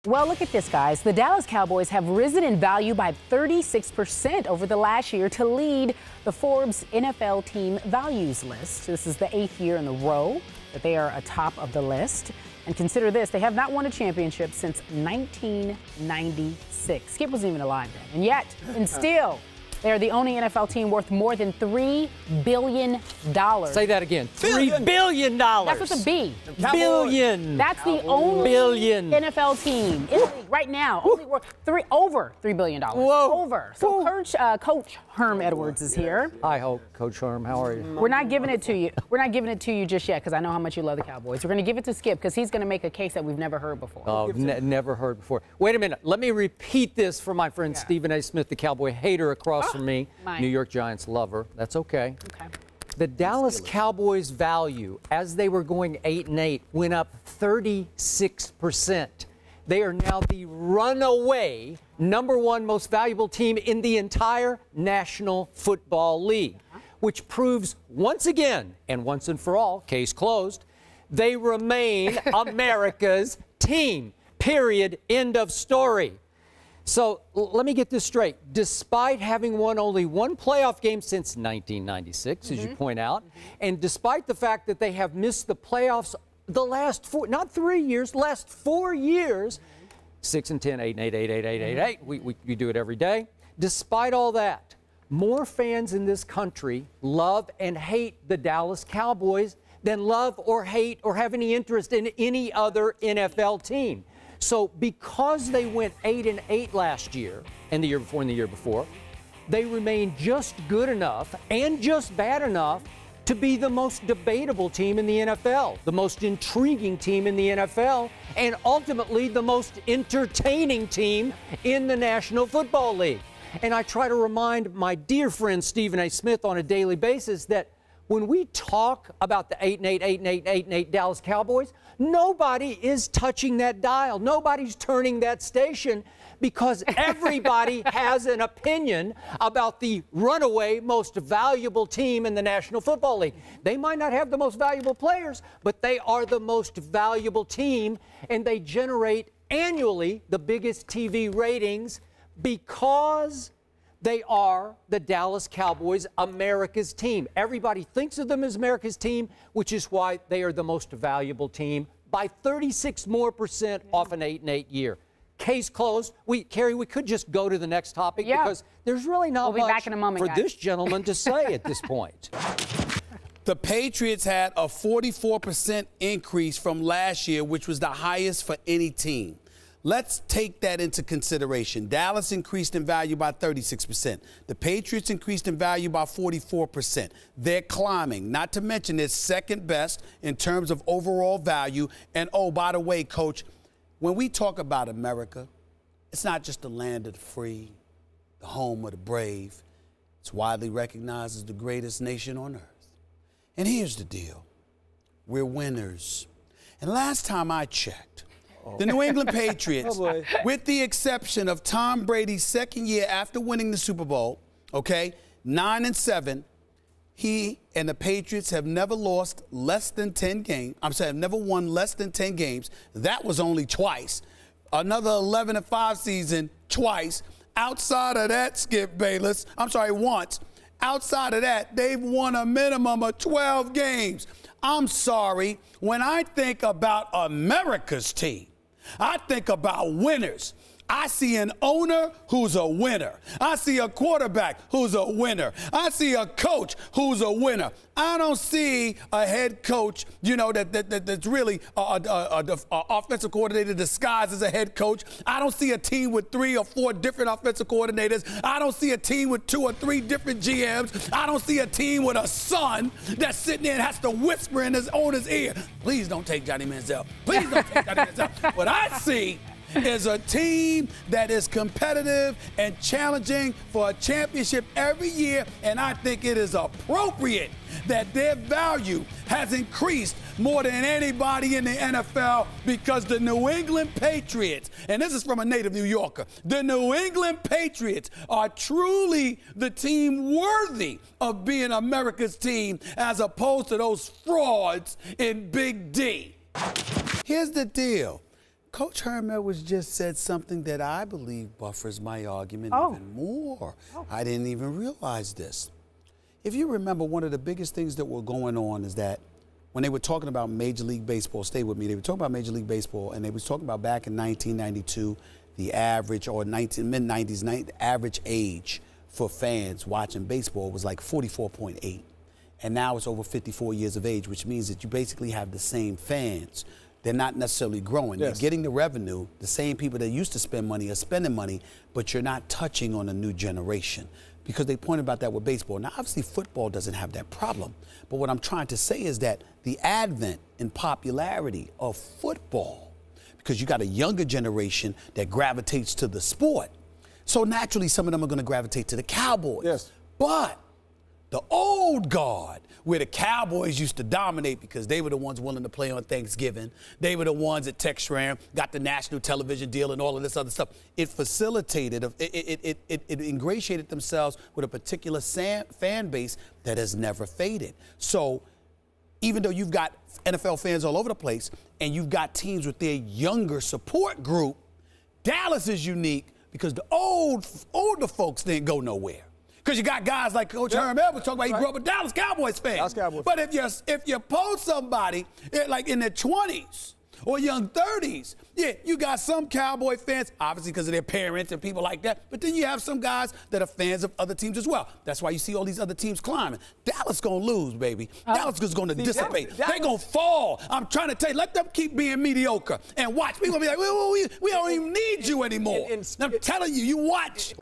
Well, look at this, guys. The Dallas Cowboys have risen in value by 36% over the last year to lead the Forbes NFL team values list. This is the 8th year in a row that they are atop of the list. And consider this, they have not won a championship since 1996. Skip wasn't even alive then. And yet, and still, they are the only NFL team worth more than $3 billion. Say that again. $3 billion. That's with a B. Billion. That's the only NFL team in the league right now. Only worth over $3 billion. Whoa. Over. So Coach Herm Edwards is here. Hi, Coach Herm. How are you? We're not giving it to you. We're not giving it to you just yet because I know how much you love the Cowboys. We're going to give it to Skip because he's going to make a case that we've never heard before. Oh, never heard before. Wait a minute. Let me repeat this for my friend Stephen A. Smith, the Cowboy hater across from me, New York Giants lover. That's okay. The Dallas Cowboys value, as they were going 8-8, went up 36%. They are now the runaway #1 most valuable team in the entire National Football League, which proves once again, and once and for all, case closed, they remain America's team. Period. End of story. So let me get this straight. Despite having won only one playoff game since 1996, as you point out, and despite the fact that they have missed the playoffs the last not 3 years, last 4 years, 6-10, 8-8, 8-8, 8-8, we do it every day. Despite all that, more fans in this country love and hate the Dallas Cowboys than love or hate or have any interest in any other NFL team. So because they went 8-8 last year and the year before and the year before, they remain just good enough and just bad enough to be the most debatable team in the NFL, the most intriguing team in the NFL, and ultimately the most entertaining team in the National Football League. And I try to remind my dear friend Stephen A. Smith on a daily basis that when we talk about the 8-8, 8-8, 8-8 Dallas Cowboys, nobody is touching that dial. Nobody's turning that station because everybody has an opinion about the runaway most valuable team in the National Football League. They might not have the most valuable players, but they are the most valuable team, and they generate annually the biggest TV ratings because they are the Dallas Cowboys, America's team. Everybody thinks of them as America's team, which is why they are the most valuable team by 36% more off an 8-8 year. Case closed. Carrie, we could just go to the next topic because there's really not much for this gentleman to say at this point. The Patriots had a 44% increase from last year, which was the highest for any team. Let's take that into consideration. Dallas increased in value by 36%. The Patriots increased in value by 44%. They're climbing, not to mention they're second best in terms of overall value. And, oh, by the way, Coach, when we talk about America, it's not just the land of the free, the home of the brave. It's widely recognized as the greatest nation on earth. And here's the deal. We're winners. And last time I checked, the New England Patriots, with the exception of Tom Brady's second year after winning the Super Bowl, 9-7, he and the Patriots have never lost less than 10 games. I'm sorry, have never won less than 10 games. That was only twice. Another 11-5 season, twice. Outside of that, Skip Bayless, once. Outside of that, they've won a minimum of 12 games. I'm sorry, when I think about America's team, I think about winners. I see an owner who's a winner. I see a quarterback who's a winner. I see a coach who's a winner. I don't see a head coach, that's really an offensive coordinator disguised as a head coach. I don't see a team with 3 or 4 different offensive coordinators. I don't see a team with 2 or 3 different GMs. I don't see a team with a son that's sitting there and has to whisper in his owner's ear, please don't take Johnny Manziel. Please don't take Johnny Manziel. What I see is a team that is competitive and challenging for a championship every year, and I think it is appropriate that their value has increased more than anybody in the NFL because the New England Patriots, and this is from a native New Yorker, the New England Patriots are truly the team worthy of being America's team as opposed to those frauds in Big D. Here's the deal. Coach Herm Edwards just said something that I believe buffers my argument even more. I didn't even realize this. If you remember, one of the biggest things that were going on is that when they were talking about Major League Baseball, stay with me, they were talking about Major League Baseball, and they was talking about back in 1992, the average, or mid-90s, average age for fans watching baseball was like 44.8. And now it's over 54 years of age, which means that you basically have the same fans. They're not necessarily growing. Yes. They're getting the revenue. The same people that used to spend money are spending money, but you're not touching on a new generation. Because they pointed about that with baseball. Now, obviously, football doesn't have that problem. But what I'm trying to say is that the advent and popularity of football, because you got a younger generation that gravitates to the sport, so naturally some of them are going to gravitate to the Cowboys. Yes. But the old guard, where the Cowboys used to dominate because they were the ones willing to play on Thanksgiving. They were the ones at Textram, got the national television deal and all of this other stuff. It facilitated, it ingratiated themselves with a particular fan base that has never faded. So even though you've got NFL fans all over the place and you've got teams with their younger support group, Dallas is unique because the older folks didn't go nowhere. Because you got guys like Coach Herm Edwards talking about he grew up a Dallas Cowboys fan. Dallas Cowboys. But if you post somebody like in their 20s or young 30s, yeah, you got some Cowboy fans, obviously because of their parents and people like that, but then you have some guys that are fans of other teams as well. That's why you see all these other teams climbing. Dallas going to lose, baby. Dallas is going to dissipate. They're going to fall. I'm trying to tell you, let them keep being mediocre and watch. People be like, we don't even need you anymore. I'm telling you, you watch.